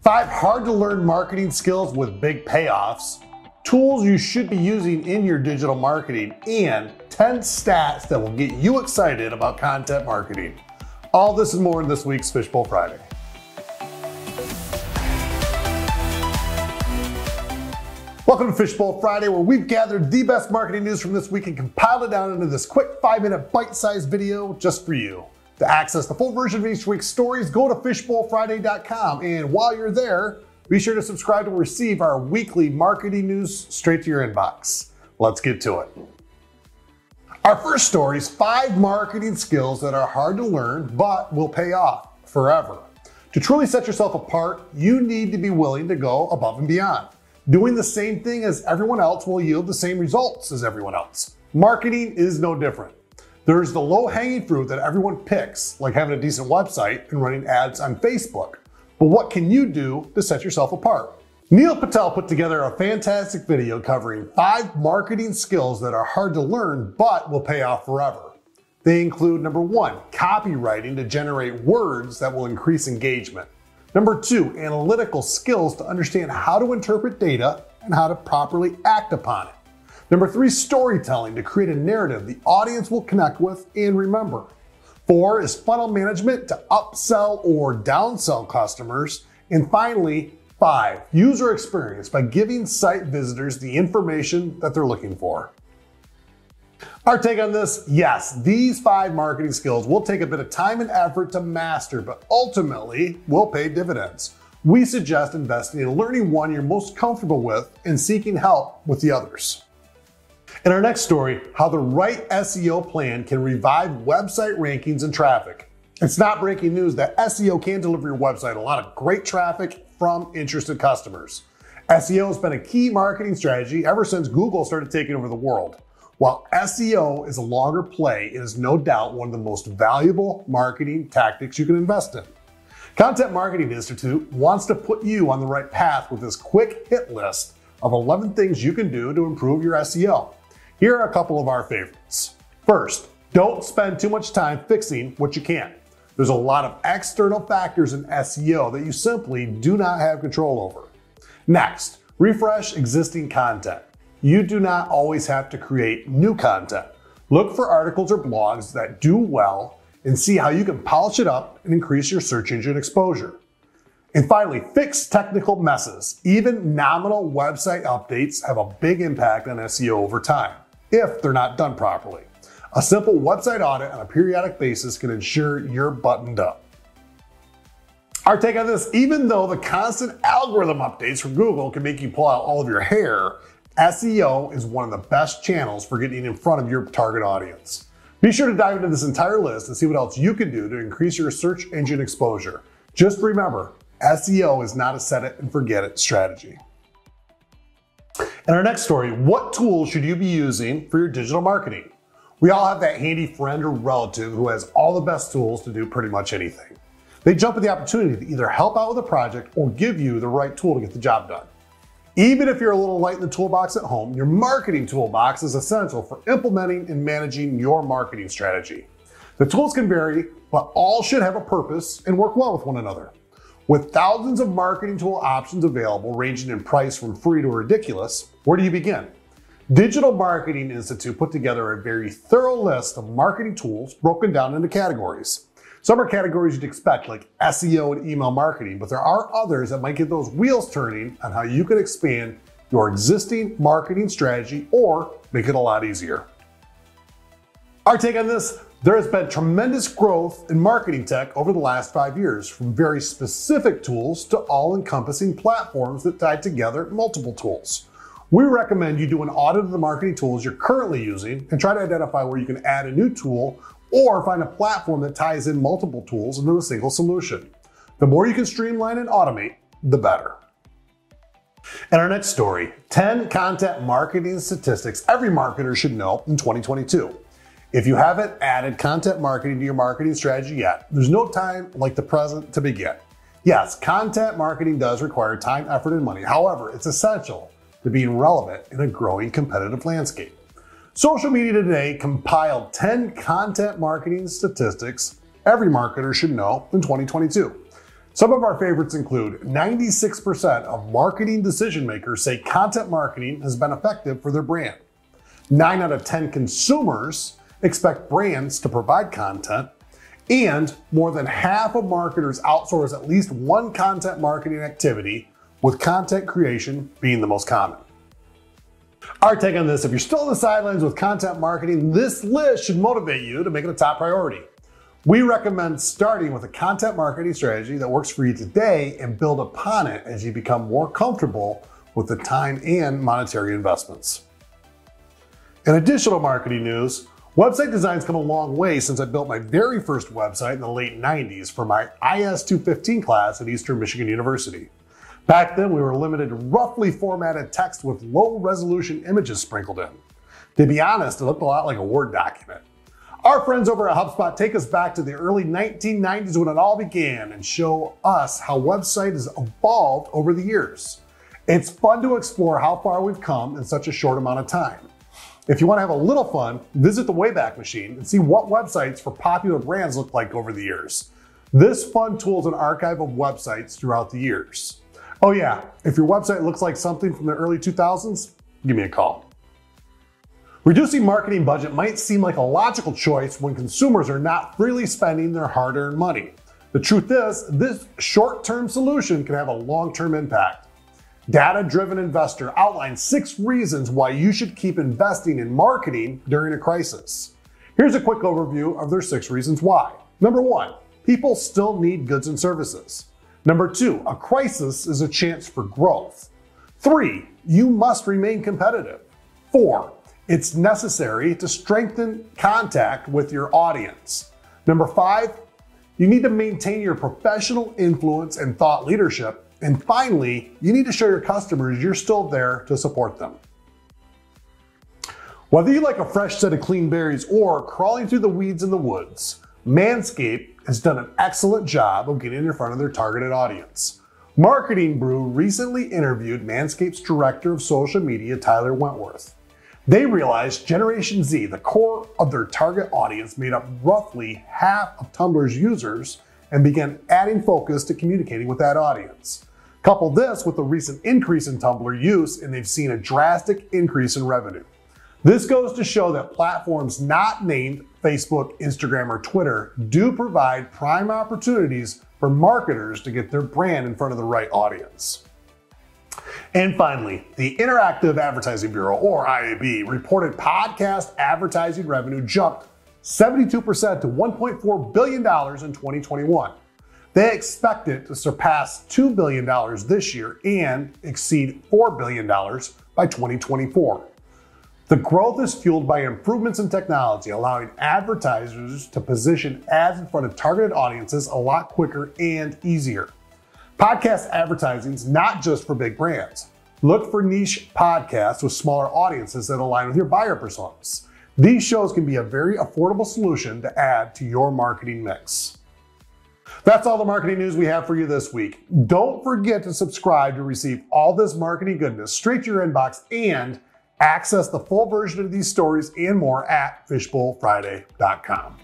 5 hard to learn marketing skills with big payoffs, tools you should be using in your digital marketing, and 10 stats that will get you excited about content marketing. All this and more in this week's Fishbowl Friday. Welcome to Fishbowl Friday, where we've gathered the best marketing news from this week and compiled it down into this quick 5-minute bite-sized video just for you. To access the full version of each week's stories, go to fishbowlfriday.com, and while you're there, be sure to subscribe to receive our weekly marketing news straight to your inbox. Let's get to it. Our first story is 5 marketing skills that are hard to learn but will pay off forever. To truly set yourself apart, you need to be willing to go above and beyond. Doing the same thing as everyone else will yield the same results as everyone else. Marketing is no different. There's the low-hanging fruit that everyone picks, like having a decent website and running ads on Facebook. But what can you do to set yourself apart? Neil Patel put together a fantastic video covering 5 marketing skills that are hard to learn but will pay off forever. They include number 1, copywriting to generate words that will increase engagement. Number 2, analytical skills to understand how to interpret data and how to properly act upon it. Number 3, storytelling to create a narrative the audience will connect with and remember. 4 is funnel management to upsell or downsell customers. And finally, 5, user experience by giving site visitors the information that they're looking for. Our take on this: yes, these 5 marketing skills will take a bit of time and effort to master, but ultimately will pay dividends. We suggest investing in learning one you're most comfortable with and seeking help with the others. In our next story, how the right SEO plan can revive website rankings and traffic. It's not breaking news that SEO can deliver your website a lot of great traffic from interested customers. SEO has been a key marketing strategy ever since Google started taking over the world. While SEO is a longer play, it is no doubt one of the most valuable marketing tactics you can invest in. Content Marketing Institute wants to put you on the right path with this quick hit list of 11 things you can do to improve your SEO. Here are a couple of our favorites. First, don't spend too much time fixing what you can't. There's a lot of external factors in SEO that you simply do not have control over. Next, refresh existing content. You do not always have to create new content. Look for articles or blogs that do well and see how you can polish it up and increase your search engine exposure. And finally, fix technical messes. Even nominal website updates have a big impact on SEO over time, if they're not done properly. A simple website audit on a periodic basis can ensure you're buttoned up. Our take on this: even though the constant algorithm updates from Google can make you pull out all of your hair, SEO is one of the best channels for getting in front of your target audience. Be sure to dive into this entire list and see what else you can do to increase your search engine exposure. Just remember, SEO is not a set it and forget it strategy. In our next story, what tools should you be using for your digital marketing? We all have that handy friend or relative who has all the best tools to do pretty much anything. They jump at the opportunity to either help out with a project or give you the right tool to get the job done. Even if you're a little light in the toolbox at home, your marketing toolbox is essential for implementing and managing your marketing strategy. The tools can vary, but all should have a purpose and work well with one another. With thousands of marketing tool options available, ranging in price from free to ridiculous, where do you begin? Digital Marketing Institute put together a very thorough list of marketing tools broken down into categories. Some are categories you'd expect, like SEO and email marketing, but there are others that might get those wheels turning on how you can expand your existing marketing strategy or make it a lot easier. Our take on this: there has been tremendous growth in marketing tech over the last 5 years, from very specific tools to all-encompassing platforms that tie together multiple tools. We recommend you do an audit of the marketing tools you're currently using and try to identify where you can add a new tool or find a platform that ties in multiple tools into a single solution. The more you can streamline and automate, the better. In our next story, 10 content marketing statistics every marketer should know in 2022. If you haven't added content marketing to your marketing strategy yet, there's no time like the present to begin. Yes, content marketing does require time, effort, and money. However, it's essential to being relevant in a growing competitive landscape. Social Media Today compiled 10 content marketing statistics every marketer should know in 2022. Some of our favorites include 96% of marketing decision makers say content marketing has been effective for their brand. 9 out of 10 consumers expect brands to provide content, and more than half of marketers outsource at least one content marketing activity, with content creation being the most common. Our take on this: if you're still on the sidelines with content marketing, this list should motivate you to make it a top priority. We recommend starting with a content marketing strategy that works for you today and build upon it as you become more comfortable with the time and monetary investments. In additional marketing news, website design's come a long way since I built my very first website in the late 90s for my IS 215 class at Eastern Michigan University. Back then, we were limited to roughly formatted text with low resolution images sprinkled in. To be honest, it looked a lot like a Word document. Our friends over at HubSpot take us back to the early 1990s when it all began and show us how website has evolved over the years. It's fun to explore how far we've come in such a short amount of time. If you want to have a little fun, visit the Wayback Machine and see what websites for popular brands look like over the years. This fun tool is an archive of websites throughout the years. Oh yeah, if your website looks like something from the early 2000s, give me a call. Reducing marketing budget might seem like a logical choice when consumers are not freely spending their hard-earned money. The truth is, this short-term solution can have a long-term impact. Data-driven Investor outlines 6 reasons why you should keep investing in marketing during a crisis. Here's a quick overview of their 6 reasons why. Number 1, people still need goods and services. Number 2, a crisis is a chance for growth. 3, you must remain competitive. 4, it's necessary to strengthen contact with your audience. Number 5, you need to maintain your professional influence and thought leadership. And finally, you need to show your customers you're still there to support them. Whether you like a fresh set of clean berries or crawling through the weeds in the woods, Manscaped has done an excellent job of getting in front of their targeted audience. Marketing Brew recently interviewed Manscaped's director of social media, Tyler Wentworth. They realized Generation Z, the core of their target audience, made up roughly half of Tumblr's users and began adding focus to communicating with that audience. Couple this with the recent increase in Tumblr use and they've seen a drastic increase in revenue. This goes to show that platforms not named Facebook, Instagram, or Twitter do provide prime opportunities for marketers to get their brand in front of the right audience. And finally, the Interactive Advertising Bureau, or IAB, reported podcast advertising revenue jumped 72% to $1.4 billion in 2021. They expect it to surpass $2 billion this year and exceed $4 billion by 2024. The growth is fueled by improvements in technology, allowing advertisers to position ads in front of targeted audiences a lot quicker and easier. Podcast advertising is not just for big brands. Look for niche podcasts with smaller audiences that align with your buyer personas. These shows can be a very affordable solution to add to your marketing mix. That's all the marketing news we have for you this week. Don't forget to subscribe to receive all this marketing goodness straight to your inbox and access the full version of these stories and more at fishbowlfriday.com.